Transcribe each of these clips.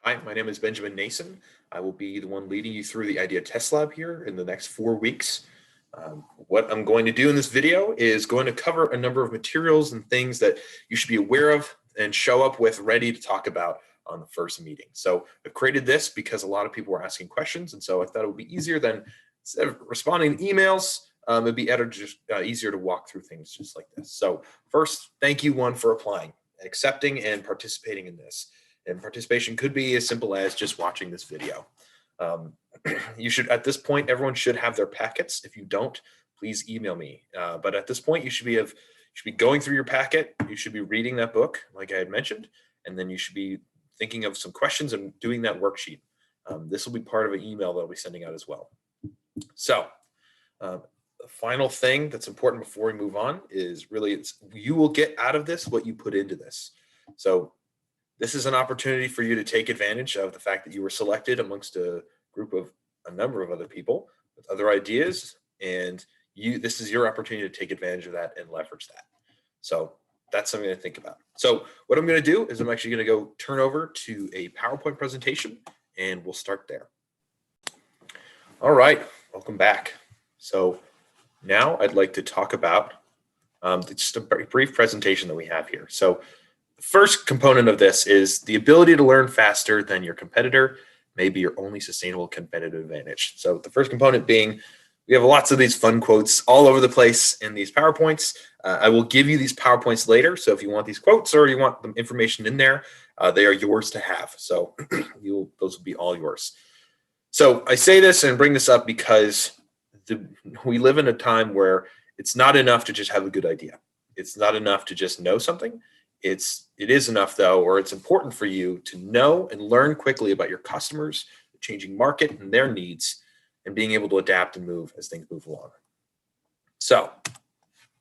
Hi, my name is Benjamin Nason. I will be the one leading you through the idea test lab here in the next 4 weeks. What I'm going to do in this video is going to cover a number of materials and things that you should be aware of and show up with ready to talk about on the first meeting. So I've created this because a lot of people were asking questions, and so I thought it would be easier than instead of responding to emails, it'd be easier to walk through things just like this. So first, thank you one for applying, accepting, and participating in this. And participation could be as simple as just watching this video. You should, at this point, everyone should have their packets. If you don't, please email me. But at this point, you should be going through your packet. You should be reading that book, like I had mentioned, and then you should be thinking of some questions and doing that worksheet. This will be part of an email that I'll be sending out as well. So the final thing that's important before we move on is really you will get out of this what you put into this. So this is an opportunity for you to take advantage of the fact that you were selected amongst a number of other people with other ideas, and this is your opportunity to take advantage of that and leverage that. So that's something to think about. So what I'm going to do is I'm actually going to go turn over to a PowerPoint presentation, and we'll start there. All right, welcome back. So now I'd like to talk about just a brief presentation that we have here. So the first component of this is the ability to learn faster than your competitor may be your only sustainable competitive advantage. So the first component being, we have lots of these fun quotes all over the place in these PowerPoints. I will give you these PowerPoints later. So if you want these quotes or you want the information in there, they are yours to have. So those will be all yours. So I say this and bring this up because we live in a time where it's not enough to just have a good idea. It's not enough to just know something. It is enough though, or it's important for you to know and learn quickly about your customers, the changing market and their needs, and being able to adapt and move as things move along. So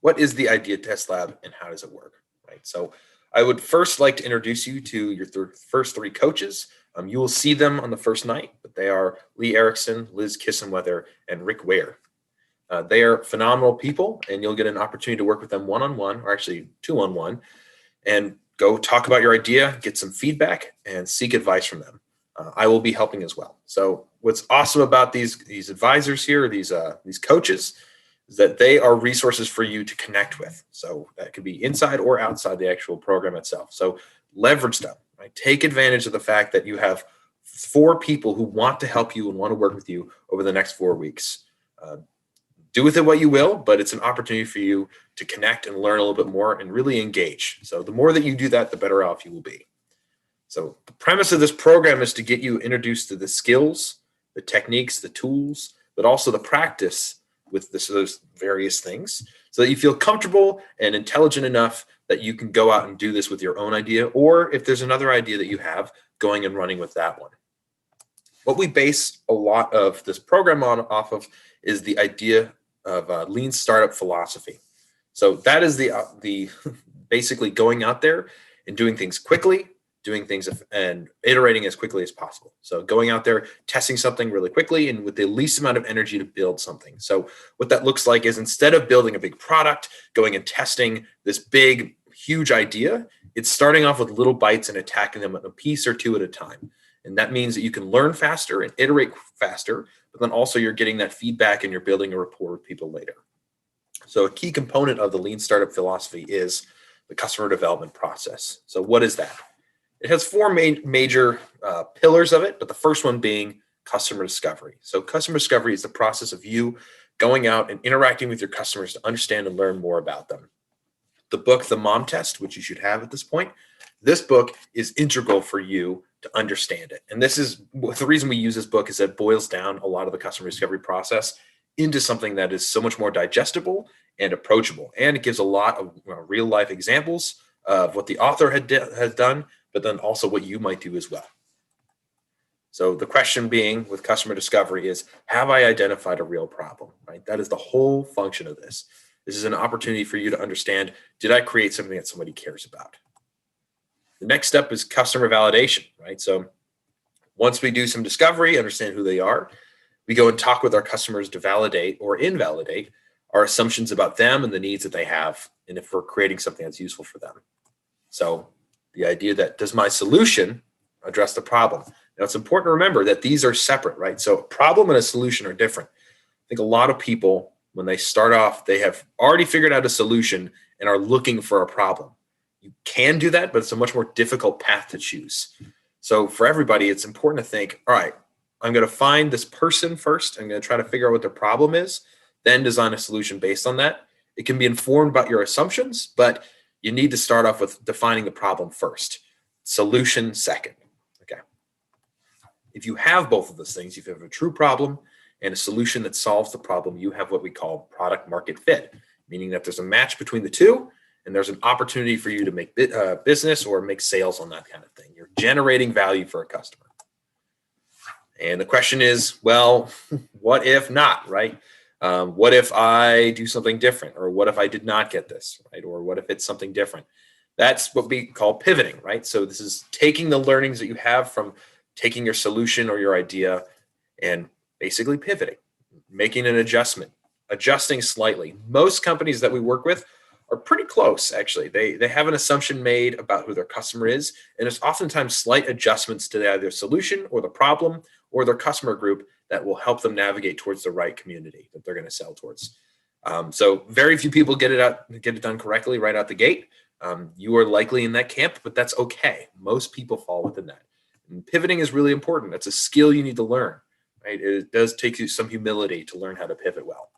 what is the Idea Test Lab and how does it work? Right. So I would first like to introduce you to your first three coaches. You will see them on the first night, but they are Lee Erickson, Liz Kissenweather, and Rick Ware. They are phenomenal people, and you'll get an opportunity to work with them one-on-one, or actually two-on-one, and go talk about your idea, get some feedback, and seek advice from them. I will be helping as well. So what's awesome about these advisors here, these coaches, is that they are resources for you to connect with. So that could be inside or outside the actual program itself. So leverage them, right? Take advantage of the fact that you have 4 people who want to help you and want to work with you over the next 4 weeks. Do with it what you will, but it's an opportunity for you to connect and learn a little bit more and really engage. So the more that you do that, the better off you will be. So the premise of this program is to get you introduced to the skills, the techniques, the tools, but also the practice with those various things so that you feel comfortable and intelligent enough that you can go out and do this with your own idea, or if there's another idea that you have, going and running with that one. What we base a lot of this program off of is the idea of lean startup philosophy. So that is the basically going out there and doing things quickly, doing things and iterating as quickly as possible. So going out there, testing something really quickly and with the least amount of energy to build something. So what that looks like is instead of building a big product, going and testing this big, huge idea, it's starting off with little bites and attacking them a piece or two at a time. And that means that you can learn faster and iterate faster, but then also you're getting that feedback and you're building a rapport with people later. So a key component of the lean startup philosophy is the customer development process. So what is that? It has 4 major pillars of it, but the first one being customer discovery. So customer discovery is the process of you going out and interacting with your customers to understand and learn more about them. The book, The Mom Test, which you should have at this point, this book is integral for you to understand it. And this is the reason we use this book is that it boils down a lot of the customer discovery process into something that is so much more digestible and approachable. And it gives a lot of real life examples of what the author has done, but then also what you might do as well. So the question being with customer discovery is, have I identified a real problem, right? That is the whole function of this. This is an opportunity for you to understand, did I create something that somebody cares about? The next step is customer validation, right? So once we do some discovery, understand who they are, we go and talk with our customers to validate or invalidate our assumptions about them and the needs that they have, and if we're creating something that's useful for them. So the idea that does my solution address the problem. Now, it's important to remember that these are separate, right? So a problem and a solution are different. I think a lot of people, when they start off, they have already figured out a solution and are looking for a problem. You can do that, but it's a much more difficult path to choose. So for everybody, it's important to think, all right, I'm going to find this person first. I'm going to try to figure out what their problem is, then design a solution based on that. It can be informed by your assumptions, but you need to start off with defining the problem first. Solution second. Okay. If you have both of those things, if you have a true problem and a solution that solves the problem, you have what we call product market fit, meaning that there's a match between the two and there's an opportunity for you to make business or make sales on that kind of thing. You're generating value for a customer. And the question is, well, what if not, right? What if I do something different? Or what if I did not get this, right? Or what if it's something different? That's what we call pivoting, right? So this is taking the learnings that you have from taking your solution or your idea and basically pivoting, making an adjustment, adjusting slightly. Most companies that we work with are pretty close, actually. They have an assumption made about who their customer is, and it's oftentimes slight adjustments to either solution or the problem or their customer group that will help them navigate towards the right community that they're going to sell towards. So very few people get it done correctly right out the gate. You are likely in that camp, but that's okay. Most people fall within that. And pivoting is really important. That's a skill you need to learn, right? It does take you some humility to learn how to pivot well.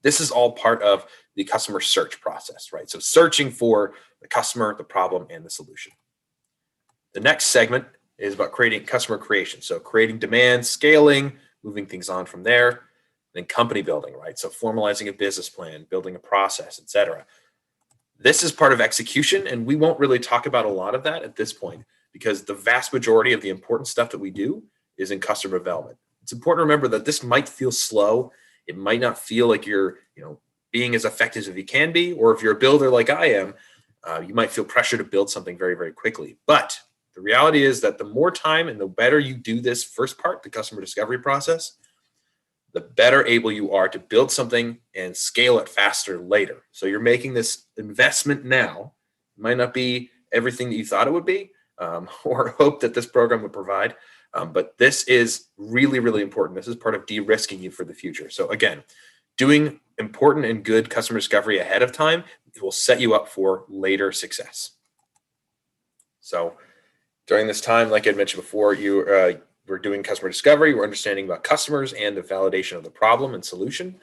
This is all part of the customer search process, right? So searching for the customer, the problem, and the solution. The next segment is about creating customer creation. So creating demand, scaling, moving things on from there, then company building, right? So formalizing a business plan, building a process, etc. This is part of execution, and we won't really talk about a lot of that at this point because the vast majority of the important stuff that we do is in customer development. It's important to remember that this might feel slow. It might not feel like you're, being as effective as you can be, or if you're a builder like I am, you might feel pressure to build something very, very quickly. But the reality is that the more time and the better you do this first part, the customer discovery process, the better able you are to build something and scale it faster later. So you're making this investment now. It might not be everything that you thought it would be, or hope that this program would provide. But this is really, really important. This is part of de-risking you for the future. So again, doing important and good customer discovery ahead of time will set you up for later success. So during this time, like I mentioned before, we're doing customer discovery. We're understanding about customers and the validation of the problem and solution.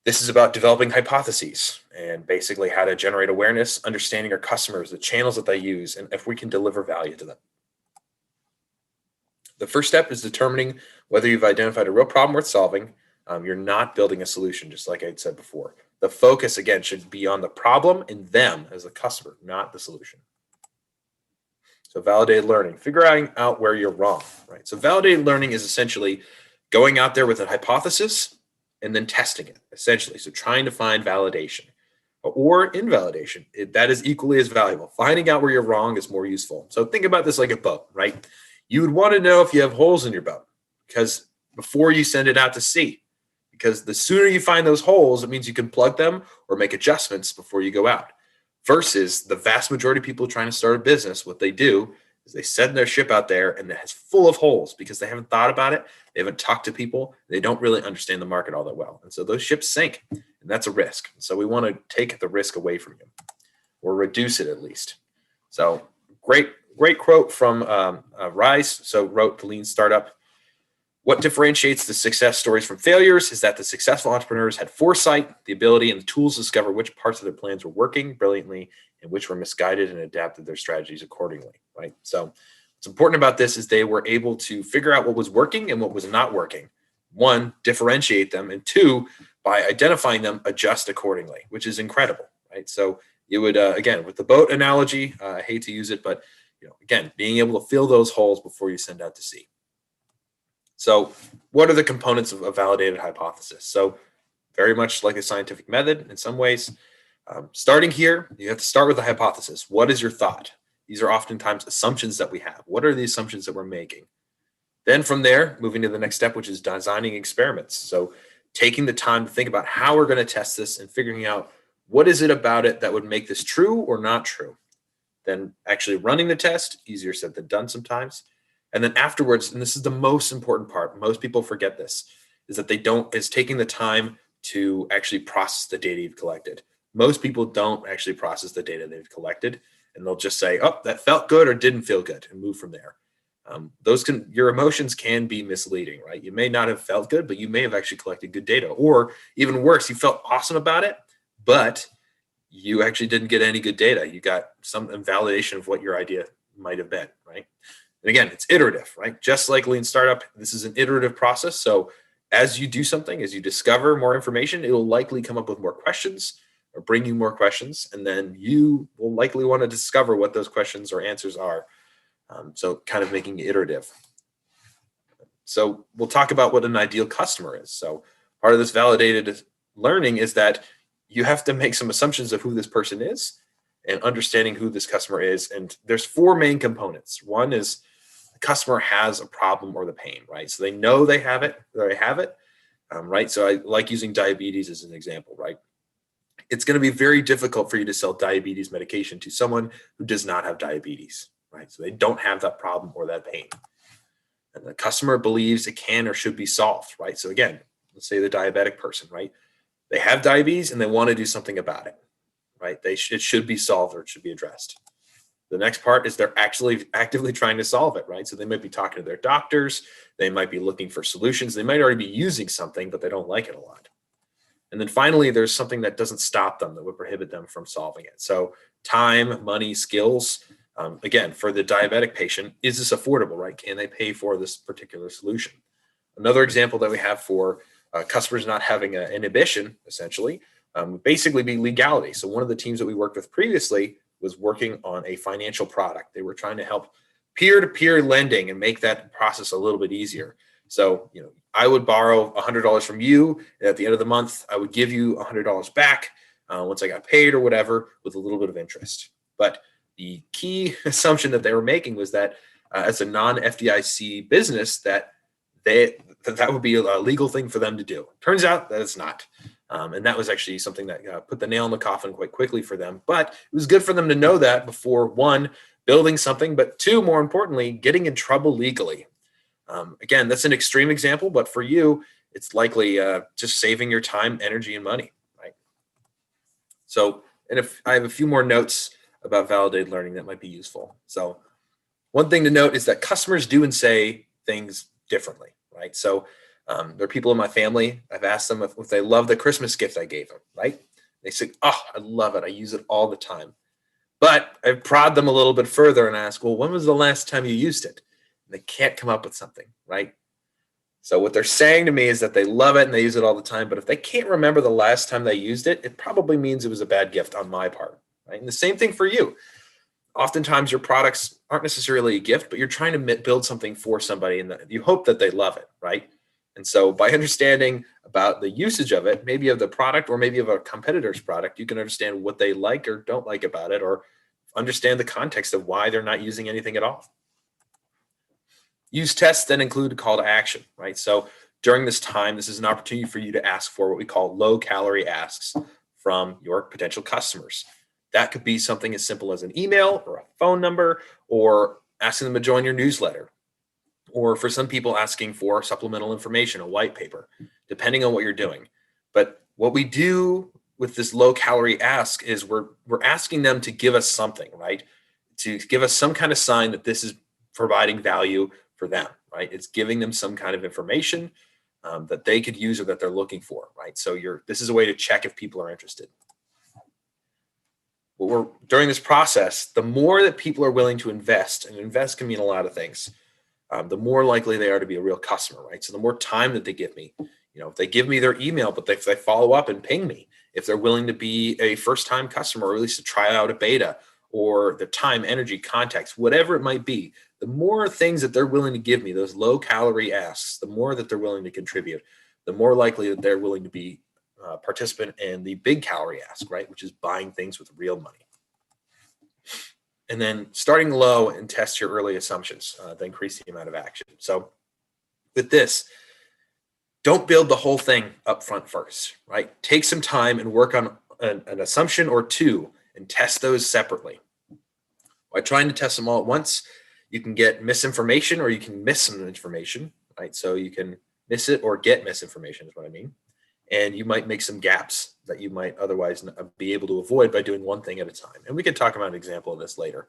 This is about developing hypotheses and basically how to generate awareness, understanding our customers, the channels that they use, and if we can deliver value to them. The first step is determining whether you've identified a real problem worth solving. You're not building a solution, just like I said before. The focus, again, should be on the problem and them as a customer, not the solution. So validated learning, figuring out where you're wrong, right? So validated learning is essentially going out there with a hypothesis and then testing it, essentially. So trying to find validation or invalidation. That is equally as valuable. Finding out where you're wrong is more useful. So think about this like a boat, right? You would want to know if you have holes in your boat because before you send it out to sea, because the sooner you find those holes, it means you can plug them or make adjustments before you go out. Versus the vast majority of people trying to start a business, what they do is they send their ship out there and it's full of holes because they haven't thought about it. They haven't talked to people. They don't really understand the market all that well. And so those ships sink, and that's a risk. So we want to take the risk away from you or reduce it at least. So great quote from Rice. So wrote The Lean Startup. What differentiates the success stories from failures is that the successful entrepreneurs had foresight, the ability, and the tools to discover which parts of their plans were working brilliantly and which were misguided and adapted their strategies accordingly, right? So what's important about this is they were able to figure out what was working and what was not working. One, differentiate them, and two, by identifying them, adjust accordingly, which is incredible, right? So you would, again, with the boat analogy, I hate to use it, but again, being able to fill those holes before you send out to sea. So what are the components of a validated hypothesis? So very much like a scientific method in some ways. Starting here, you have to start with a hypothesis. What is your thought? These are oftentimes assumptions that we have. What are the assumptions that we're making? Then from there, moving to the next step, which is designing experiments. So taking the time to think about how we're going to test this and figuring out what is it about it that would make this true or not true. then actually running the test, easier said than done sometimes. And then afterwards, and this is the most important part, most people forget this, is that is taking the time to actually process the data you've collected. Most people don't actually process the data they've collected, and they'll just say, oh, that felt good or didn't feel good, and move from there. Your emotions can be misleading, right? You may not have felt good, but you may have actually collected good data. Or even worse, you felt awesome about it, but you actually didn't get any good data. You got some invalidation of what your idea might have been, right? And again, it's iterative, right? Just like Lean Startup, this is an iterative process. So as you do something, as you discover more information, it'll likely come up with more questions or bring you more questions. And then you will likely want to discover what those questions or answers are. So kind of making it iterative. So we'll talk about what an ideal customer is. So part of this validated learning is that you have to make some assumptions of who this person is and understanding who this customer is. And there's four main components. One is the customer has a problem or the pain, right? So they know they have it, right? So I like using diabetes as an example, right? It's going to be very difficult for you to sell diabetes medication to someone who does not have diabetes, right? So they don't have that problem or that pain. And the customer believes it can or should be solved, right? So again, let's say the diabetic person, right? They have diabetes and they want to do something about it, right? It should be solved or it should be addressed. The next part is they're actually actively trying to solve it, right? So they might be talking to their doctors. They might be looking for solutions. They might already be using something, but they don't like it a lot. And then finally, there's something that doesn't stop them, that would prohibit them from solving it. So time, money, skills. Again, for the diabetic patient, is this affordable, right? Can they pay for this particular solution? Another example that we have for customers not having an inhibition, essentially, would basically be legality. So one of the teams that we worked with previously was working on a financial product. They were trying to help peer-to-peer lending and make that process a little bit easier. So, I would borrow $100 from you, and at the end of the month, I would give you $100 back once I got paid or whatever, with a little bit of interest. But the key assumption that they were making was that as a non-FDIC business, that would be a legal thing for them to do. Turns out that it's not. And that was actually something that put the nail in the coffin quite quickly for them. But it was good for them to know that before, one, building something, but two, more importantly, getting in trouble legally. Again, that's an extreme example, but for you, it's likely just saving your time, energy, and money, right? So, and if I have a few more notes about validated learning that might be useful. So one thing to note is that customers do and say things differently, right? So there are people in my family, I've asked them if they love the Christmas gift I gave them, right? They say, oh, I love it. I use it all the time. But I prod them a little bit further and ask, well, when was the last time you used it? And they can't come up with something, right? So what they're saying to me is that they love it and they use it all the time. But if they can't remember the last time they used it, it probably means it was a bad gift on my part, right? And the same thing for you. Oftentimes your products aren't necessarily a gift, but you're trying to build something for somebody and you hope that they love it, right? And so by understanding about the usage of it, maybe of the product or maybe of a competitor's product, you can understand what they like or don't like about it, or understand the context of why they're not using anything at all. Use tests that include a call to action, right? So during this time, this is an opportunity for you to ask for what we call low calorie asks from your potential customers. That could be something as simple as an email or a phone number, or asking them to join your newsletter. Or for some people, asking for supplemental information, a white paper, depending on what you're doing. But what we do with this low calorie ask is we're asking them to give us something, right? To give us some kind of sign that this is providing value for them, right? It's giving them some kind of information that they could use or that they're looking for, right? So this is a way to check if people are interested. During this process, the more that people are willing to invest, and invest can mean a lot of things, the more likely they are to be a real customer, right? So the more time that they give me, if they give me their email, but if they follow up and ping me, if they're willing to be a first-time customer, or at least to try out a beta, or the time, energy, context, whatever it might be, the more things that they're willing to give me, those low-calorie asks, the more that they're willing to contribute, the more likely that they're willing to be a participant in the big calorie ask, right? Which is buying things with real money. And then starting low and test your early assumptions to increase the amount of action. So with this, don't build the whole thing up front first, right? Take some time and work on an assumption or two and test those separately. By trying to test them all at once, you can get misinformation or you can miss some information, right? So you can miss it or get misinformation is what I mean. And you might make some gaps that you might otherwise be able to avoid by doing one thing at a time. And we could talk about an example of this later.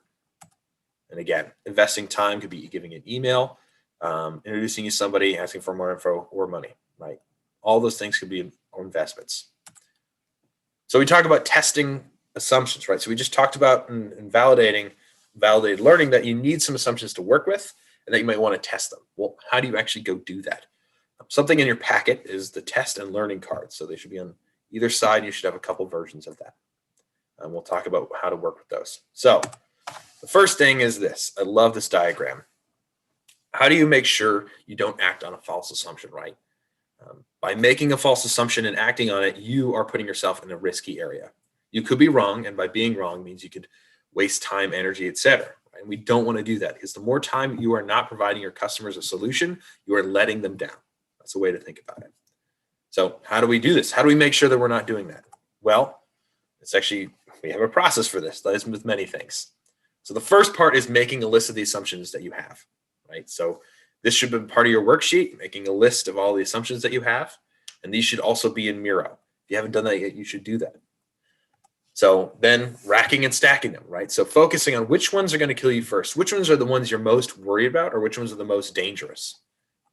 And again, investing time could be giving an email, introducing you to somebody, asking for more info or money, right? All those things could be investments. So we talk about testing assumptions, right? So we just talked about in validated learning that you need some assumptions to work with and that you might want to test them. Well, how do you actually go do that? Something in your packet is the test and learning cards. So they should be on either side. You should have a couple versions of that. And we'll talk about how to work with those. So the first thing is this. I love this diagram. How do you make sure you don't act on a false assumption, right? By making a false assumption and acting on it, you are putting yourself in a risky area. You could be wrong, and by being wrong means you could waste time, energy, etc. And we don't want to do that because the more time you are not providing your customers a solution, you are letting them down. That's a way to think about it. So how do we do this? How do we make sure that we're not doing that? Well, we have a process for this, as with many things. So the first part is making a list of the assumptions that you have, right? So this should be part of your worksheet, making a list of all the assumptions that you have. And these should also be in Miro. If you haven't done that yet, you should do that. So then racking and stacking them, right? So focusing on which ones are going to kill you first, which ones are the ones you're most worried about, or which ones are the most dangerous,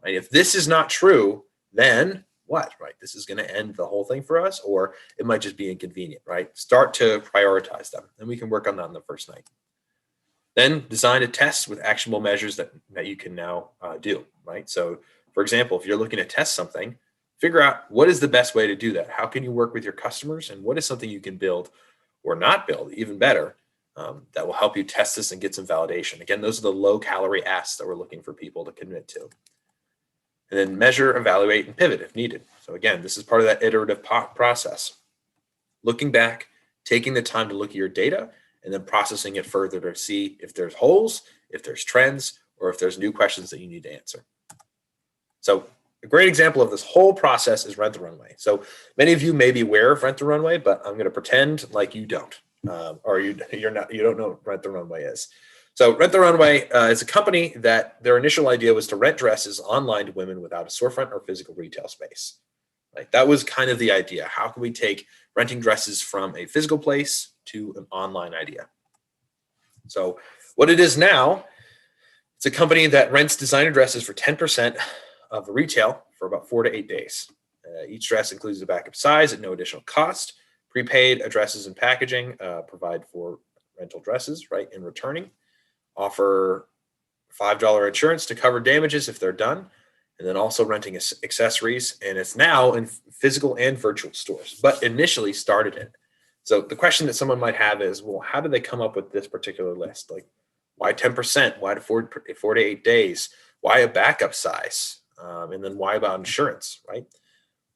right? If this is not true, then what, right? This is going to end the whole thing for us, or it might just be inconvenient, right? Start to prioritize them, and we can work on that on the first night. Then design a test with actionable measures that you can now do, right? So for example, if you're looking to test something, figure out what is the best way to do that. How can you work with your customers, and what is something you can build or not build, even better, that will help you test this and get some validation. Again, those are the low calorie asks that we're looking for people to commit to. And then measure, evaluate, and pivot if needed. So again, this is part of that iterative process. Looking back, taking the time to look at your data, and then processing it further to see if there's holes, if there's trends, or if there's new questions that you need to answer. So a great example of this whole process is Rent the Runway. So many of you may be aware of Rent the Runway, but I'm going to pretend like you don't, or you don't know what Rent the Runway is. So Rent the Runway is a company that their initial idea was to rent dresses online to women without a storefront or physical retail space. Right? That was kind of the idea. How can we take renting dresses from a physical place to an online idea? So what it is now, it's a company that rents designer dresses for 10% of the retail for about 4 to 8 days. Each dress includes a backup size at no additional cost. Prepaid addresses and packaging provide for rental dresses, right, and returning. Offer $5 insurance to cover damages if they're done, and then also renting accessories. And it's now in physical and virtual stores, but initially started it. So the question that someone might have is, well, how did they come up with this particular list? Like, why 10%? Why 4 to 8 days? Why a backup size? And then why about insurance, right?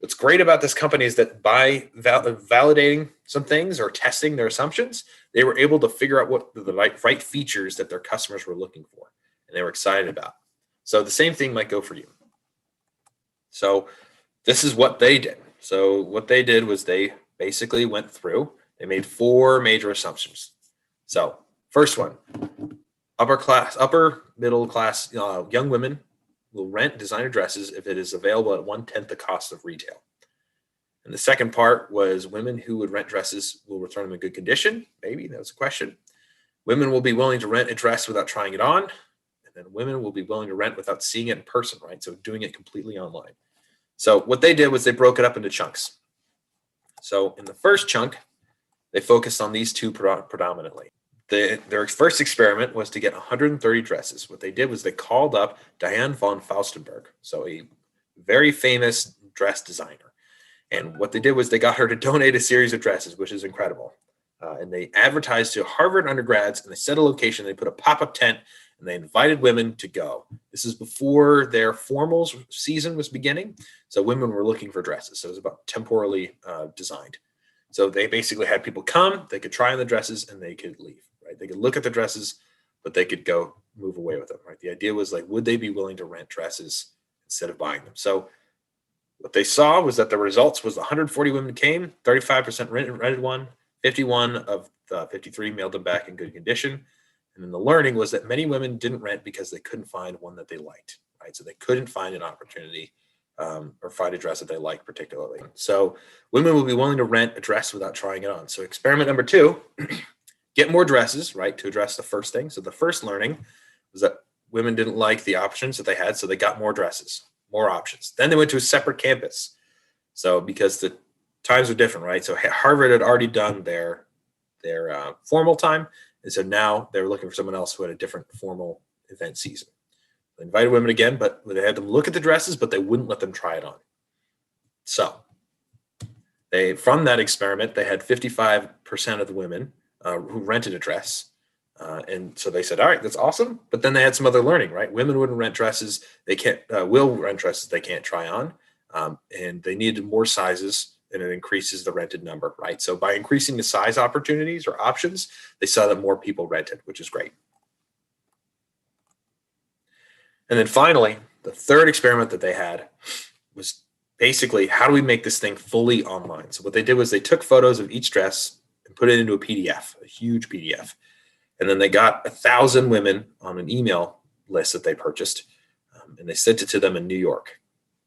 What's great about this company is that by validating some things or testing their assumptions, they were able to figure out what the right features that their customers were looking for and they were excited about. So the same thing might go for you. So this is what they did. So what they did was they basically went through, they made 4 major assumptions. So first one, upper middle class young women will rent designer dresses if it is available at 1/10 the cost of retail. And the second part was women who would rent dresses will return them in good condition. Maybe that was a question. Women will be willing to rent a dress without trying it on. And then women will be willing to rent without seeing it in person, right? So doing it completely online. So what they did was they broke it up into chunks. So in the first chunk, they focused on these 2 predominantly. Their first experiment was to get 130 dresses. What they did was they called up Diane von Faustenberg, so a very famous dress designer. And what they did was they got her to donate a series of dresses, which is incredible. And they advertised to Harvard undergrads, and they set a location. They put a pop-up tent, and they invited women to go. This is before their formal season was beginning, so women were looking for dresses. So it was about temporally designed. So they basically had people come, they could try on the dresses, and they could leave. Right? They could look at the dresses, but they could go move away with them. Right? The idea was like, would they be willing to rent dresses instead of buying them? So what they saw was that the results was 140 women came, 35% rented one, 51 of the 53 mailed them back in good condition, And then the learning was that many women didn't rent because they couldn't find one that they liked, right? So they couldn't find an opportunity or find a dress that they liked particularly. So women will be willing to rent a dress without trying it on. So experiment number 2, get more dresses, right, to address the first thing. So the first learning was that women didn't like the options that they had, so they got more dresses, more options. Then they went to a separate campus. So because the times are different, right? So Harvard had already done their formal time, and so now they were looking for someone else who had a different formal event season. They invited women again, but they had them look at the dresses, but they wouldn't let them try it on. So from that experiment, they had 55% of the women who rented a dress. And so they said, all right, that's awesome. But then they had some other learning, right? Women wouldn't rent dresses. They will rent dresses they can't try on. And they needed more sizes, and it increases the rented number, right? So by increasing the size opportunities or options, they saw that more people rented, which is great. And then finally, the third experiment that they had was basically, how do we make this thing fully online? So what they did was they took photos of each dress and put it into a PDF, a huge PDF. And then they got 1,000 women on an email list that they purchased, and they sent it to them in New York.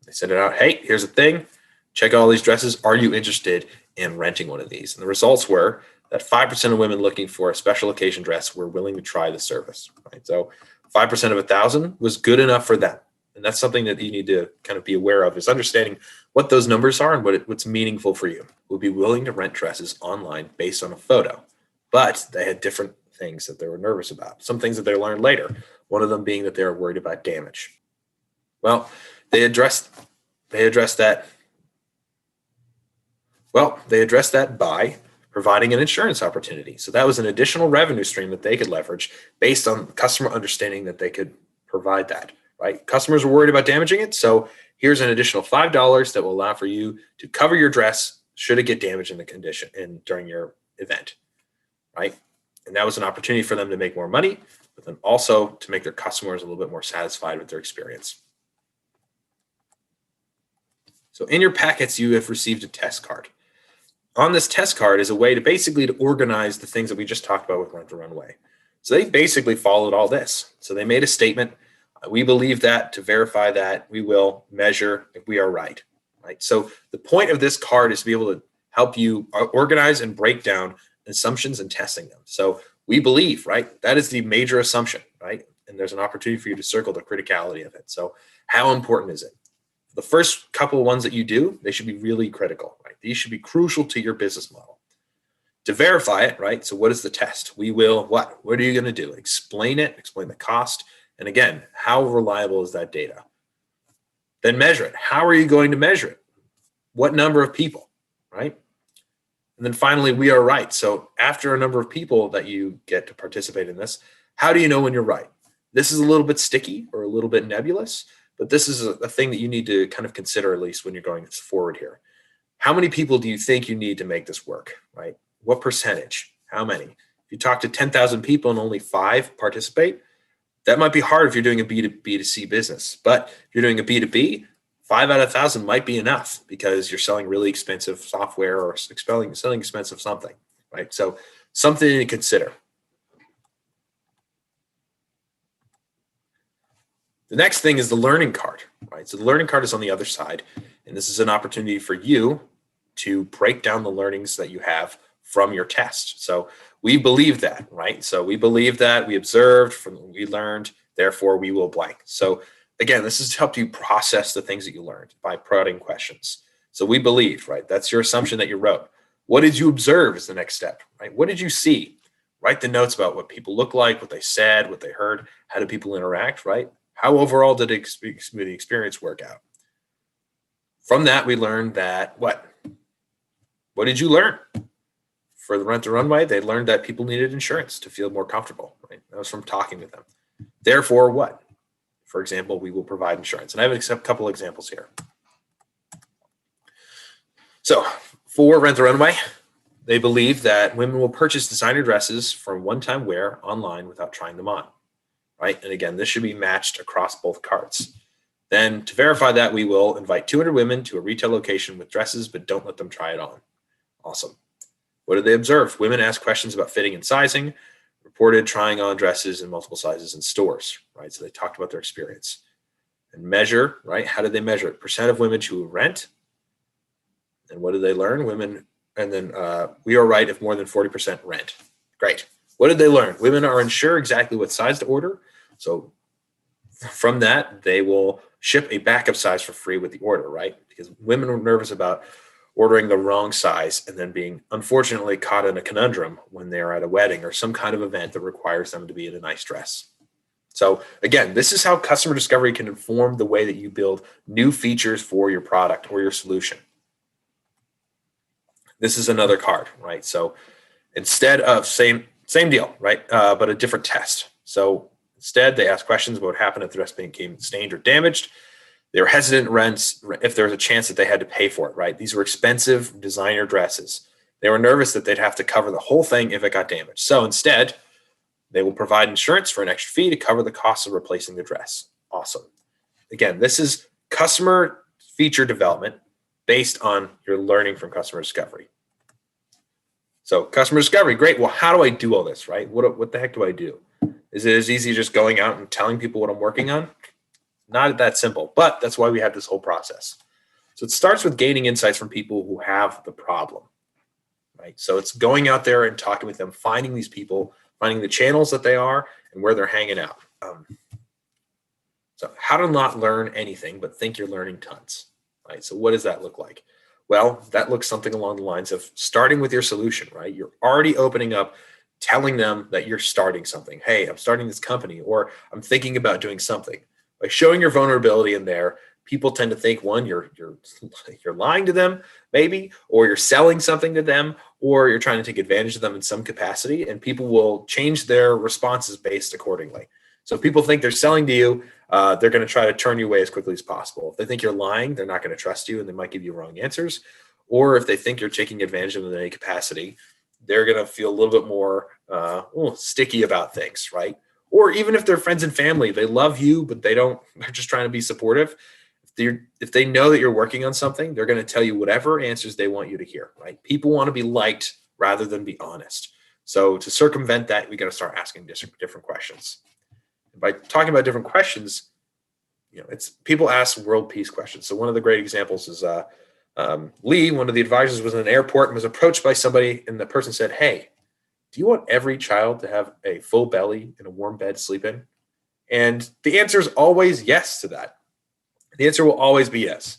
They sent it out, hey, here's a thing. Check out all these dresses. Are you interested in renting one of these? And the results were that 5% of women looking for a special occasion dress were willing to try the service, right? So 5% of 1,000 was good enough for them. And that's something that you need to kind of be aware of, is understanding what those numbers are and what's meaningful for you. We'll be willing to rent dresses online based on a photo, but they had different things that they were nervous about. Some things that they learned later, one of them being that they were worried about damage. Well, they addressed that. Well, they addressed that by providing an insurance opportunity. So that was an additional revenue stream that they could leverage based on customer understanding that they could provide that, right? Customers were worried about damaging it. So here's an additional $5 that will allow for you to cover your dress should it get damaged in the condition and during your event, right? And that was an opportunity for them to make more money, but then also to make their customers a little bit more satisfied with their experience. So in your packets, you have received a test card. On this test card is a way to basically organize the things that we just talked about with Rent the Runway. So they basically followed all this. So they made a statement. We believe that. To verify that, we will measure if we are right. So the point of this card is to be able to help you organize and break down assumptions and testing them. So we believe, right? That is the major assumption, right? And there's an opportunity for you to circle the criticality of it. So how important is it? The first couple of ones that you do, they should be really critical, right? These should be crucial to your business model. To verify it, right? So what is the test? We will what? What are you going to do? Explain it, explain the cost. And again, how reliable is that data? Then measure it. How are you going to measure it? What number of people, right? And then finally, we are right. So after a number of people that you get to participate in this, how do you know when you're right? This is a little bit sticky or a little bit nebulous, but this is a thing that you need to kind of consider, at least when you're going forward here. How many people do you think you need to make this work, right? What percentage? How many? If you talk to 10,000 people and only 5 participate, that might be hard if you're doing a B2C business. But if you're doing a B2B, 5 out of 1,000 might be enough because you're selling really expensive software or selling expensive something, right? So something to consider. The next thing is the learning card, right? So the learning card is on the other side, and this is an opportunity for you to break down the learnings that you have from your test. So we believe that, right? So we believe that, we observed, we learned, therefore we will blank. So again, this is to help you process the things that you learned by prodding questions. So we believe, right? That's your assumption that you wrote. What did you observe is the next step, right? What did you see? Write the notes about what people look like, what they said, what they heard, how do people interact, right? How overall did the experience work out? From that, we learned that what? What did you learn? For the Rent the Runway, they learned that people needed insurance to feel more comfortable, right? That was from talking with them. Therefore, what? For example, we will provide insurance. And I have a couple examples here. So for Rent the Runway, they believe that women will purchase designer dresses for one-time wear online without trying them on, right? And again, this should be matched across both cards. Then to verify that, we will invite 200 women to a retail location with dresses, but don't let them try it on. Awesome. What did they observe? Women ask questions about fitting and sizing. reported trying on dresses in multiple sizes in stores, right? So they talked about their experience. And measure, right? How did they measure it? Percent of women who rent. And what did they learn? Women, and then we are right if more than 40% rent. Great. What did they learn? Women are unsure exactly what size to order. So from that, they will ship a backup size for free with the order, right? Because women are nervous about ordering the wrong size and then being unfortunately caught in a conundrum when they're at a wedding or some kind of event that requires them to be in a nice dress. So again, this is how customer discovery can inform the way that you build new features for your product or your solution. This is another card, right? So instead of same deal, right? But a different test. So instead, they asked questions about what happened if the dress became stained or damaged. They were hesitant rents if there was a chance that they had to pay for it, right? These were expensive designer dresses. They were nervous that they'd have to cover the whole thing if it got damaged. So instead, they will provide insurance for an extra fee to cover the cost of replacing the dress. Awesome. Again, this is customer feature development based on your learning from customer discovery. So customer discovery, great. Well, how do I do all this, right? What the heck do I do? Is it as easy as just going out and telling people what I'm working on? Not that simple, but that's why we have this whole process. So it starts with gaining insights from people who have the problem, right? So it's going out there and talking with them, finding these people, finding the channels that they are and where they're hanging out. So how to not learn anything, but think you're learning tons, right? So what does that look like? Well, that looks something along the lines of starting with your solution, right? You're already opening up, telling them that you're starting something. Hey, I'm starting this company, or I'm thinking about doing something. By showing your vulnerability in there, people tend to think, one, you're lying to them, maybe, or you're selling something to them, or you're trying to take advantage of them in some capacity, and people will change their responses based accordingly. So if people think they're selling to you, they're going to try to turn you away as quickly as possible. If they think you're lying, they're not going to trust you, and they might give you wrong answers. Or if they think you're taking advantage of them in any capacity, they're going to feel a little bit more sticky about things, right? Or even if they're friends and family, they love you, but they're just trying to be supportive. If they know that you're working on something, they're going to tell you whatever answers they want you to hear, right? People want to be liked rather than be honest. So to circumvent that, we got to start asking different questions. And by talking about different questions, it's people ask world peace questions. So one of the great examples is Lee, one of the advisors, was in an airport and was approached by somebody, and the person said, "Hey, do you want every child to have a full belly and a warm bed to sleep in?" And the answer is always yes to that. The answer will always be yes.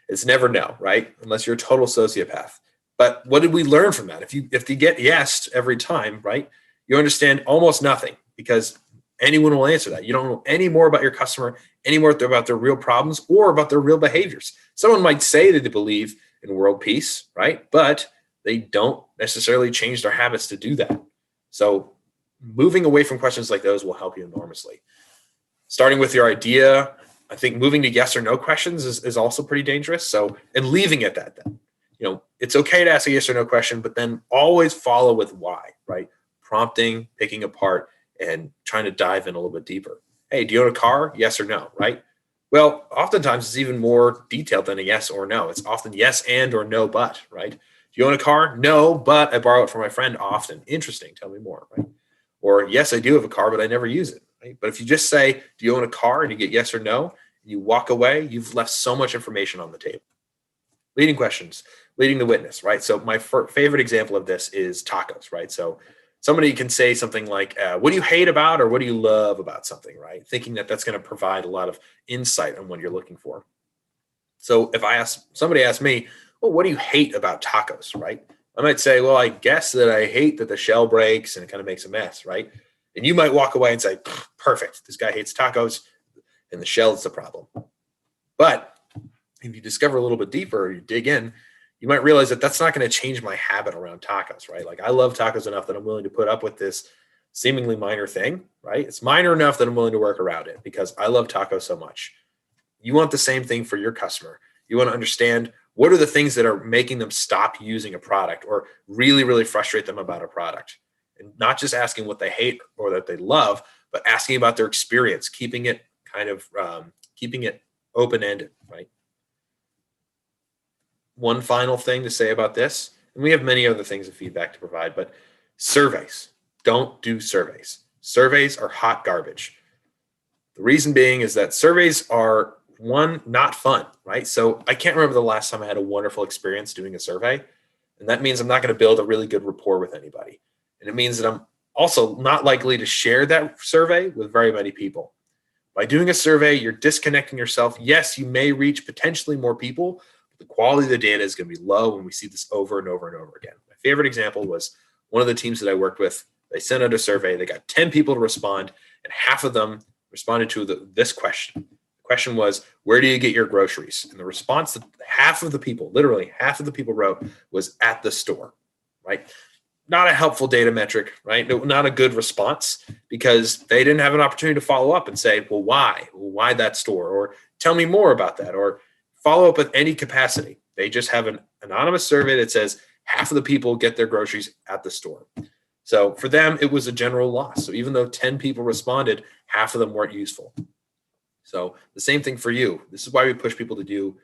It's never no, right? Unless you're a total sociopath. But what did we learn from that? If you get yes every time, right, you understand almost nothing, because anyone will answer that. You don't know any more about your customer, any more about their real problems or about their real behaviors. Someone might say that they believe in world peace, right? But they don't necessarily change their habits to do that. So moving away from questions like those will help you enormously. Starting with your idea, I think moving to yes or no questions is also pretty dangerous. So, and leaving it at that. It's okay to ask a yes or no question, but then always follow with why, right? Prompting, picking apart, and trying to dive in a little bit deeper. Hey, do you own a car? Yes or no, right? Well, oftentimes it's even more detailed than a yes or no. It's often yes and or no but, right? Do you own a car? No, but I borrow it from my friend often. Interesting. Tell me more, right? Or yes, I do have a car, but I never use it, right? But if you just say, do you own a car, and you get yes or no, and you walk away, you've left so much information on the table. Leading questions, leading the witness, right? So my favorite example of this is tacos, right? So somebody can say something like, what do you hate about, or what do you love about something, right? Thinking that that's going to provide a lot of insight on what you're looking for. So if somebody asks me, well, what do you hate about tacos, right? I might say, well, I guess that I hate that the shell breaks and it kind of makes a mess, right? And you might walk away and say, perfect, this guy hates tacos and the shell is the problem. But if you discover a little bit deeper, or you dig in, you might realize that that's not going to change my habit around tacos, right? Like, I love tacos enough that I'm willing to put up with this seemingly minor thing, right? It's minor enough that I'm willing to work around it because I love tacos so much. You want the same thing for your customer. You want to understand what are the things that are making them stop using a product or really, really frustrate them about a product. And not just asking what they hate or that they love, but asking about their experience, keeping it open-ended, right? One final thing to say about this, and we have many other things of feedback to provide, but surveys. don't do surveys. Surveys are hot garbage. The reason being is that surveys are, one, not fun, right? So I can't remember the last time I had a wonderful experience doing a survey. And that means I'm not going to build a really good rapport with anybody. And it means that I'm also not likely to share that survey with very many people. By doing a survey, you're disconnecting yourself. Yes, you may reach potentially more people, but the quality of the data is going to be low when we see this over and over and over again. My favorite example was one of the teams that I worked with. They sent out a survey. They got 10 people to respond, and half of them responded to this question. The question was, where do you get your groceries? And the response that half of the people, literally half of the people wrote, was at the store, right? Not a helpful data metric, right? Not a good response, because they didn't have an opportunity to follow up and say, well, why? Why that store? Or tell me more about that, or follow up with any capacity. They just have an anonymous survey that says half of the people get their groceries at the store. So for them, it was a general loss. So even though 10 people responded, half of them weren't useful. So the same thing for you. This is why we push people to do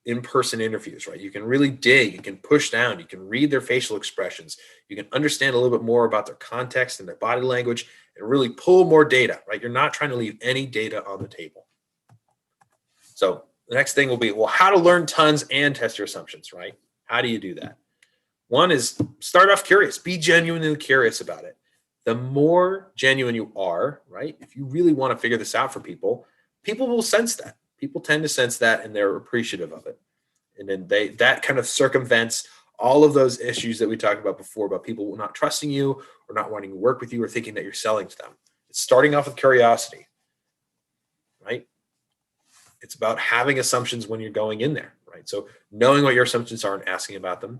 in-person interviews, right? You can really dig, you can push down, you can read their facial expressions, you can understand a little bit more about their context and their body language, and really pull more data, right? You're not trying to leave any data on the table. So the next thing will be, well, how to learn tons and test your assumptions, right? How do you do that? One is start off curious, be genuinely curious about it. The more genuine you are, right? If you really want to figure this out for people, people will sense that. People tend to sense that, and they're appreciative of it. And then that kind of circumvents all of those issues that we talked about before, about people not trusting you or not wanting to work with you or thinking that you're selling to them. It's starting off with curiosity, right? It's about having assumptions when you're going in there, right? So knowing what your assumptions are and asking about them.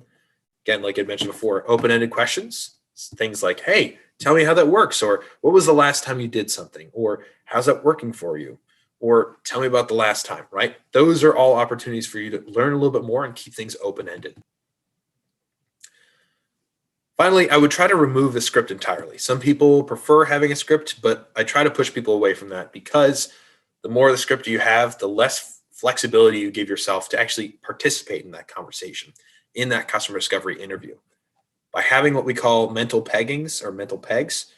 Again, like I mentioned before, open-ended questions, things like, hey, tell me how that works, or what was the last time you did something, or how's that working for you, or tell me about the last time, right? Those are all opportunities for you to learn a little bit more and keep things open-ended. Finally, I would try to remove the script entirely. Some people prefer having a script, but I try to push people away from that, because the more of the script you have, the less flexibility you give yourself to actually participate in that conversation, in that customer discovery interview. By having what we call mental peggings or mental pegs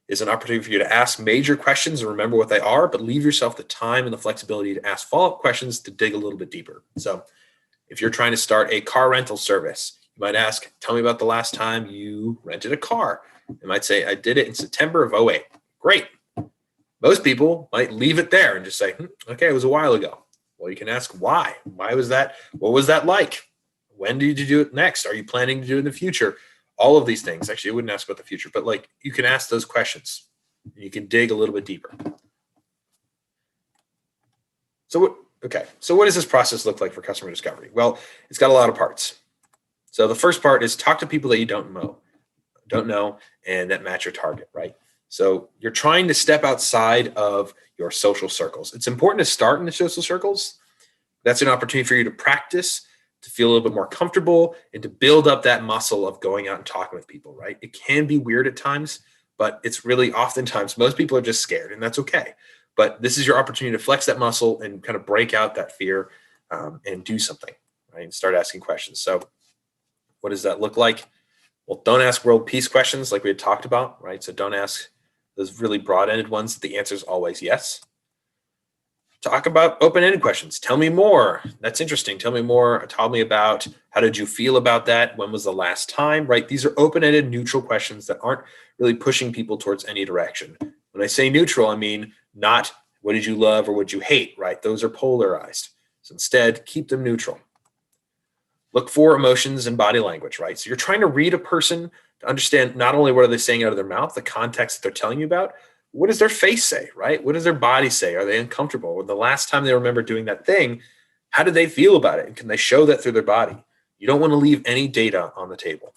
is an opportunity for you to ask major questions and remember what they are, but leave yourself the time and the flexibility to ask follow-up questions to dig a little bit deeper. So if you're trying to start a car rental service, you might ask, tell me about the last time you rented a car. You might say, I did it in September of 08. Great. Most people might leave it there and just say, okay, it was a while ago. Well, you can ask why. Why was that? What was that like? When did you do it next? Are you planning to do it in the future? All of these things. Actually, I wouldn't ask about the future, but like you can ask those questions. You can dig a little bit deeper. So what does this process look like for customer discovery? Well, it's got a lot of parts. So the first part is talk to people that you don't know, and that match your target, right? So you're trying to step outside of your social circles. It's important to start in the social circles. That's an opportunity for you to practice, to feel a little bit more comfortable, and to build up that muscle of going out and talking with people, right? It can be weird at times, but it's really oftentimes, most people are just scared, and that's okay. But this is your opportunity to flex that muscle and kind of break out that fear and do something, right? And start asking questions. So what does that look like? Well, don't ask world peace questions like we had talked about, right? So don't ask those really broad-ended ones. The answer is always yes. Talk about open-ended questions. Tell me more. That's interesting. Tell me more. Tell me about, how did you feel about that? When was the last time, right? These are open-ended, neutral questions that aren't really pushing people towards any direction. When I say neutral, I mean not what did you love or what did you hate, right? Those are polarized. So instead, keep them neutral. Look for emotions and body language, right? So you're trying to read a person to understand not only what are they saying out of their mouth, the context that they're telling you about, what does their face say, right? What does their body say? Are they uncomfortable? Or the last time they remember doing that thing, how did they feel about it? And can they show that through their body? You don't want to leave any data on the table.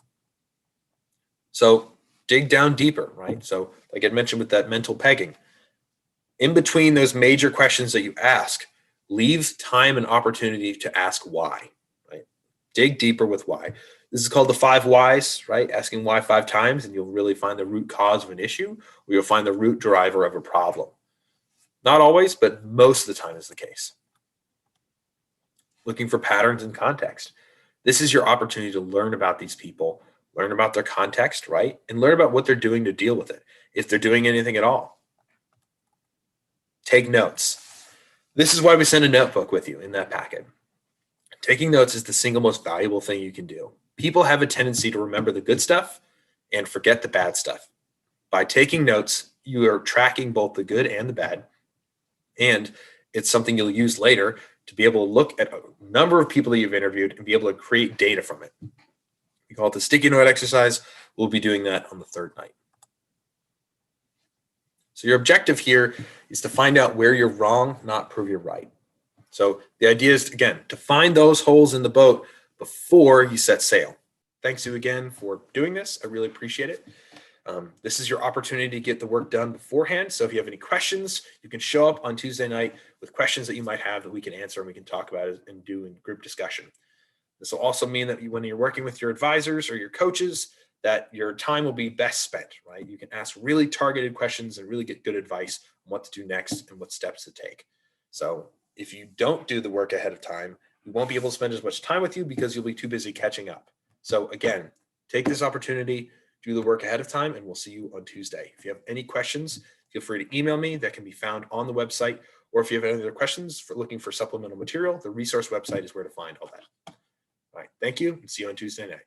So dig down deeper, right? So like I mentioned with that mental pegging, in between those major questions that you ask, leave time and opportunity to ask why, right? Dig deeper with why. This is called the 5 whys, right? Asking why 5 times, and you'll really find the root cause of an issue, or you'll find the root driver of a problem. Not always, but most of the time is the case. Looking for patterns and context. This is your opportunity to learn about these people, learn about their context, right? And learn about what they're doing to deal with it, if they're doing anything at all. Take notes. This is why we send a notebook with you in that packet. Taking notes is the single most valuable thing you can do. People have a tendency to remember the good stuff and forget the bad stuff. By taking notes, you are tracking both the good and the bad. And it's something you'll use later to be able to look at a number of people that you've interviewed and be able to create data from it. We call it the sticky note exercise. We'll be doing that on the third night. So your objective here is to find out where you're wrong, not prove you're right. So the idea is, again, to find those holes in the boat before you set sail. Thanks you again for doing this. I really appreciate it. This is your opportunity to get the work done beforehand. So if you have any questions, you can show up on Tuesday night with questions that you might have that we can answer and we can talk about it and do in group discussion. This will also mean that when you're working with your advisors or your coaches, that your time will be best spent, right? You can ask really targeted questions and really get good advice on what to do next and what steps to take. So if you don't do the work ahead of time, we won't be able to spend as much time with you because you'll be too busy catching up. So again, take this opportunity, do the work ahead of time, and we'll see you on Tuesday. If you have any questions, feel free to email me. That can be found on the website. Or if you have any other questions for looking for supplemental material, the resource website is where to find all that. All right, thank you, and see you on Tuesday night.